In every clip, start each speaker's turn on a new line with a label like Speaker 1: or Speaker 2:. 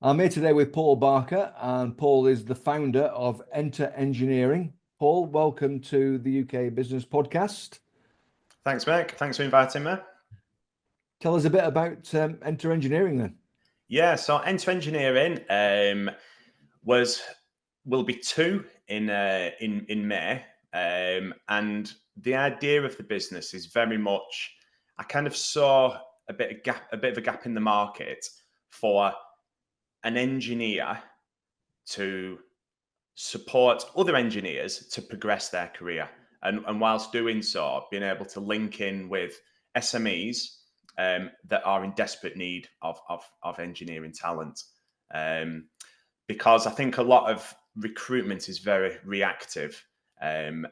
Speaker 1: I'm here today with Paul Barker, and Paul is the founder of Enter Engineering. Paul, welcome to the UK Business Podcast.
Speaker 2: Thanks, Mick. Thanks for inviting me.
Speaker 1: Tell us a bit about Enter Engineering then.
Speaker 2: Yeah, so Enter Engineering was will be two in May, and the idea of the business is very much. I kind of saw a bit of a gap in the market for an engineer to support other engineers to progress their career. And whilst doing so, being able to link in with SMEs that are in desperate need of engineering talent. Um, because I think a lot of recruitment is very reactive. And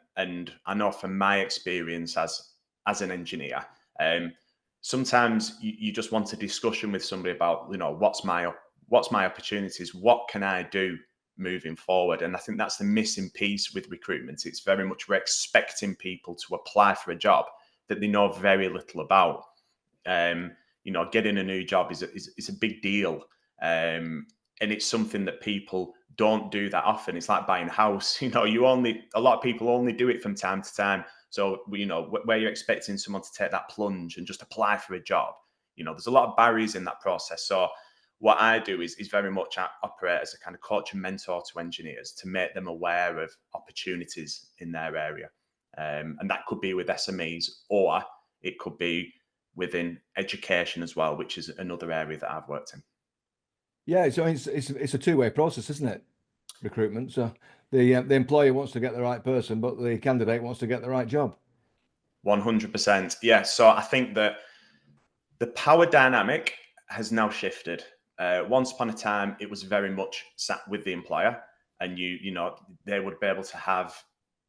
Speaker 2: I know from my experience as an engineer, um, sometimes you just want a discussion with somebody about, what's my opportunities, what can I do moving forward. And I think that's the missing piece with recruitment. It's very much we're expecting people to apply for a job that they know very little about. Getting a new job is a big deal. And it's something that people don't do that often. It's like buying a house. A lot of people only do it from time to time. So, where you're expecting someone to take that plunge and just apply for a job, there's a lot of barriers in that process. So what I do is very much operate as a kind of coach and mentor to engineers to make them aware of opportunities in their area. And that could be with SMEs, or it could be within education as well, which is another area that I've worked in.
Speaker 1: Yeah, so it's a two-way process, isn't it? Recruitment. So the employer wants to get the right person, but the candidate wants to get the right job.
Speaker 2: 100%. Yeah. So I think that the power dynamic has now shifted. Once upon a time, it was very much sat with the employer, and they would be able to have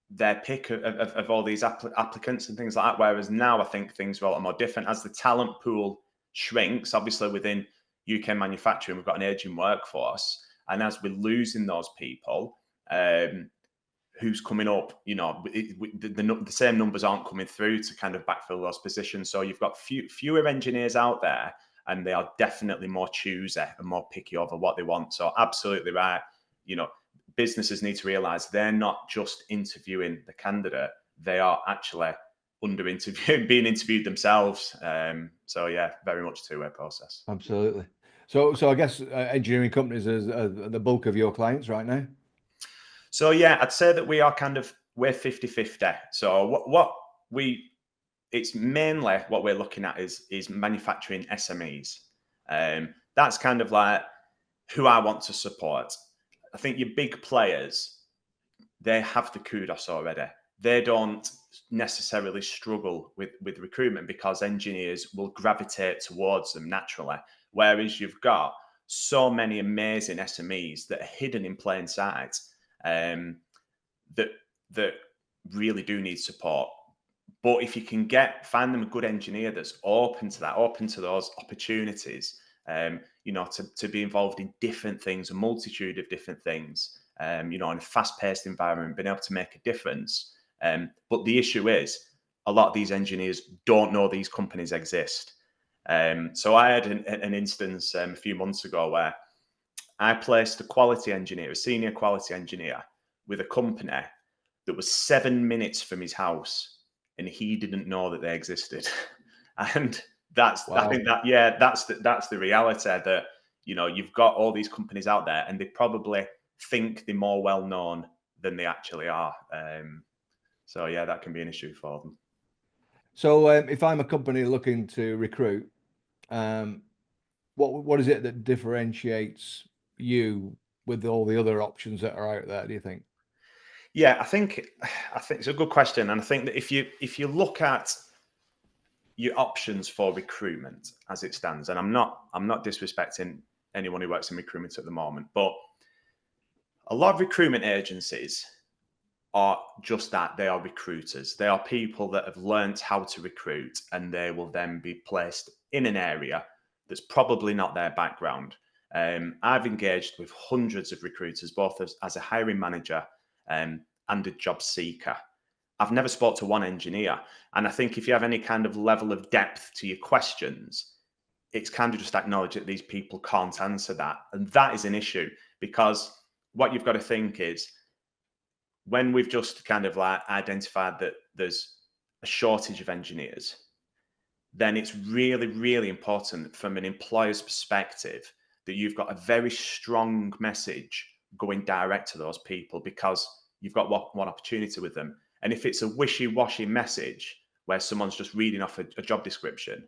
Speaker 2: their pick of all these applicants and things like that. Whereas now, I think things are a lot more different as the talent pool shrinks. Obviously, within UK manufacturing, we've got an aging workforce, and as we're losing those people, who's coming up, the same numbers aren't coming through to kind of backfill those positions. So you've got fewer engineers out there, and they are definitely more choosy and more picky over what they want. So absolutely right. Businesses need to realize they're not just interviewing the candidate, they are actually being interviewed themselves. So yeah, very much two-way process.
Speaker 1: Absolutely. So I guess engineering companies are the bulk of your clients right now.
Speaker 2: So yeah, I'd say that we're 50-50. So it's mainly what we're looking at is manufacturing SMEs. That's kind of like who I want to support. I think your big players, they have the kudos already. They don't necessarily struggle with recruitment because engineers will gravitate towards them naturally. Whereas you've got so many amazing SMEs that are hidden in plain sight, that that really do need support. But if you can find them a good engineer that's open to that, open to those opportunities, to be involved in different things, a multitude of different things, in a fast-paced environment, being able to make a difference. But the issue is, a lot of these engineers don't know these companies exist. So I had an instance a few months ago where I placed a senior quality engineer, with a company that was 7 minutes from his house, and he didn't know that they existed. And I think
Speaker 1: Wow.
Speaker 2: that's the reality, that you've got all these companies out there, and they probably think they're more well known than they actually are. So yeah, that can be an issue for them.
Speaker 1: So if I'm a company looking to recruit, um, what is it that differentiates you with all the other options that are out there, do you think?
Speaker 2: Yeah, I think it's a good question, and I think that if you look at your options for recruitment as it stands, and I'm not disrespecting anyone who works in recruitment at the moment, but a lot of recruitment agencies are just that. They are recruiters. They are people that have learnt how to recruit, and they will then be placed in an area that's probably not their background. I've engaged with hundreds of recruiters, both as a hiring manager, and a job seeker. I've never spoke to one engineer. And I think if you have any kind of level of depth to your questions, it's kind of just acknowledge that these people can't answer that. And that is an issue, because what you've got to think is, when we've just kind of like identified that there's a shortage of engineers, then it's really, really important from an employer's perspective that you've got a very strong message going direct to those people, because you've got one opportunity with them. And if it's a wishy-washy message where someone's just reading off a job description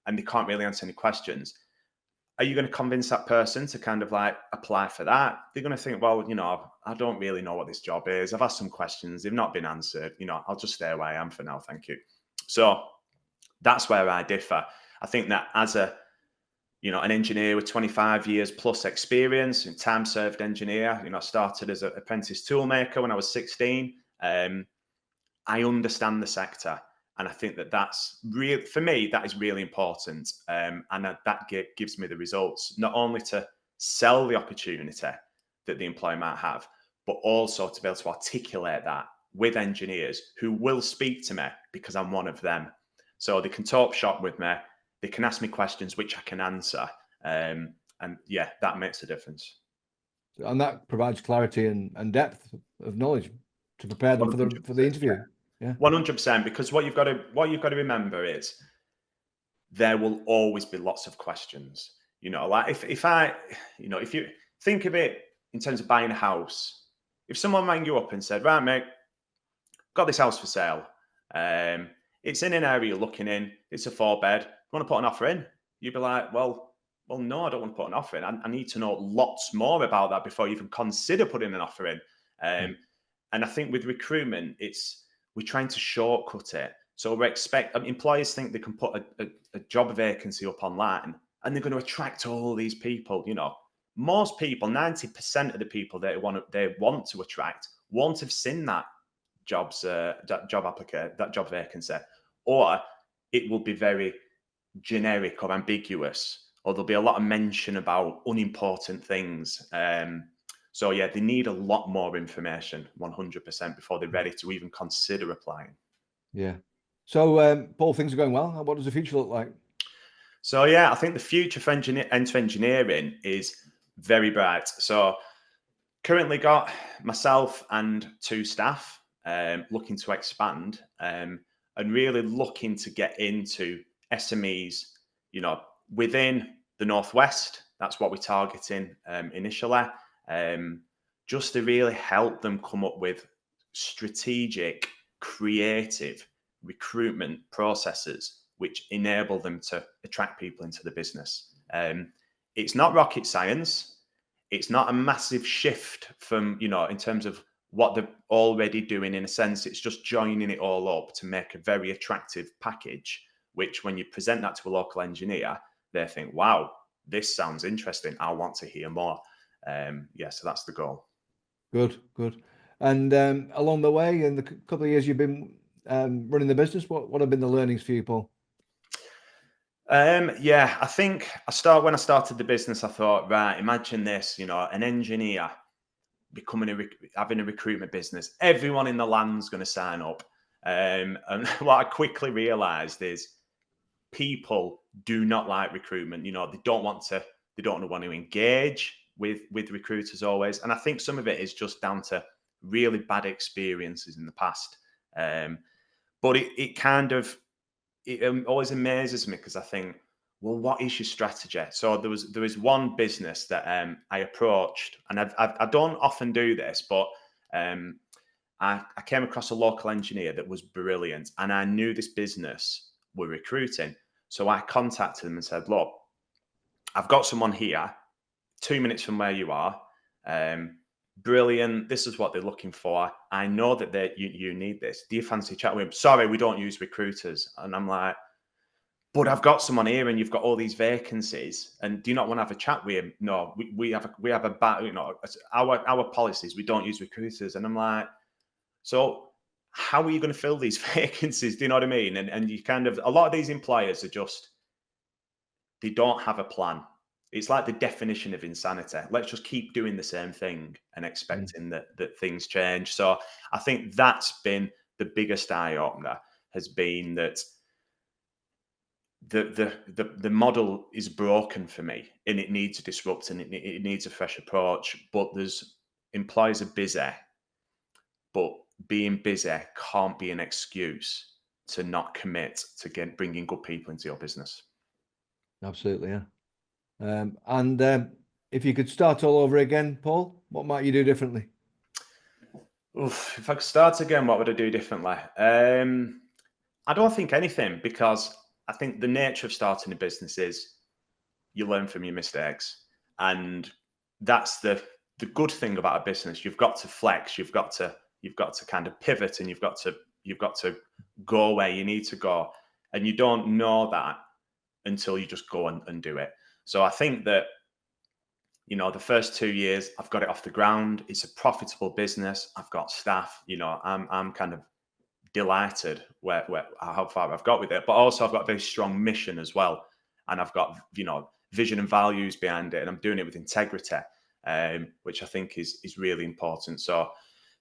Speaker 2: and they can't really answer any questions, are you going to convince that person to kind of like apply for that? They're going to think, well, I don't really know what this job is. I've asked some questions, they've not been answered. I'll just stay where I am for now. Thank you. So that's where I differ. I think that as an engineer with 25 years plus experience, and time served engineer, I started as an apprentice toolmaker when I was 16. I understand the sector. And I think that that's really, for me, that is really important. And that gives me the results, not only to sell the opportunity that the employer might have, but also to be able to articulate that with engineers who will speak to me because I'm one of them. So they can talk shop with me, they can ask me questions which I can answer. And yeah, that makes a difference.
Speaker 1: And that provides clarity and depth of knowledge to prepare them for the interview. Yeah.
Speaker 2: 100%, because what you've got to remember is there will always be lots of questions. Like if you think of it in terms of buying a house, if someone rang you up and said, right, mate, got this house for sale. It's in an area you're looking in. It's a 4-bed. You want to put an offer in? You'd be like, well, no, I don't want to put an offer in. I need to know lots more about that before you even consider putting an offer in. And I think with recruitment, we're trying to shortcut it. So employers think they can put a job vacancy up online and they're going to attract all these people. Most people, 90% of the people they want to attract, won't have seen that job vacancy, or it will be very generic or ambiguous, or there'll be a lot of mention about unimportant things. So yeah, they need a lot more information, 100%, before they're ready to even consider applying.
Speaker 1: Yeah. So, Paul, things are going well. What does the future look like?
Speaker 2: So yeah, I think the future for engineering is very bright. So currently got myself and 2 staff looking to expand, and really looking to get into SMEs, within the Northwest. That's what we're targeting initially, just to really help them come up with strategic, creative recruitment processes which enable them to attract people into the business. It's not rocket science. It's not a massive shift from, in terms of what they're already doing. In a sense, it's just joining it all up to make a very attractive package, which when you present that to a local engineer, they think, wow, this sounds interesting. I want to hear more. So that's the goal.
Speaker 1: Good. And along the way, in the couple of years you've been running the business, what have been the learnings for you, Paul?
Speaker 2: I think when I started the business, I thought, right, imagine this, an engineer having a recruitment business. Everyone in the land's going to sign up. And what I quickly realized is people do not like recruitment. They don't want to engage with recruiters always. And I think some of it is just down to really bad experiences in the past. But it always amazes me, because I think, well, what is your strategy? So there was one business that I approached, and I don't often do this, but I came across a local engineer that was brilliant, and I knew this business were recruiting. So I contacted them and said, look, I've got someone here 2 minutes from where you are. Brilliant. This is what they're looking for. I know that you need this. Do you fancy chatting with him? Sorry, we don't use recruiters. And I'm like, but I've got someone here, and you've got all these vacancies. And do you not want to have a chat with him? No, we have a bad, our policies. We don't use recruiters. And I'm like, so how are you going to fill these vacancies? Do you know what I mean? And you kind of, a lot of these employers they don't have a plan. It's like the definition of insanity. Let's just keep doing the same thing and expecting that things change. So I think that's been the biggest eye opener, has been that the model is broken for me, and it needs a disrupt, and it needs a fresh approach. But there's employees are busy, but being busy can't be an excuse to not commit to bringing good people into your business.
Speaker 1: Absolutely, yeah. And if you could start all over again, Paul, what might you do differently?
Speaker 2: Oof, if I could start again, what would I do differently? I don't think anything, because I think the nature of starting a business is you learn from your mistakes, and that's the good thing about a business. You've got to flex. You've got to kind of pivot, and you've got to go where you need to go, and you don't know that until you just go and do it. So I think that, the first 2 years I've got it off the ground. It's a profitable business. I've got staff. I'm kind of delighted where how far I've got with it, but also I've got a very strong mission as well, and I've got vision and values behind it, and I'm doing it with integrity, which I think is really important. So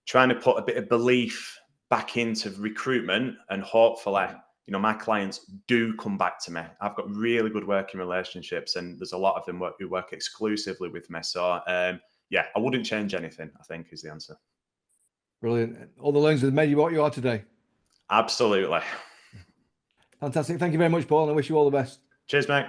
Speaker 2: trying to put a bit of belief back into recruitment, and hopefully my clients do come back to me. I've got really good working relationships, and there's a lot of them who work exclusively with me. So yeah, I wouldn't change anything, I think, is the answer.
Speaker 1: Brilliant. All the learnings have made you what you are today.
Speaker 2: Absolutely.
Speaker 1: Fantastic. Thank you very much, Paul, and I wish you all the best.
Speaker 2: Cheers, mate.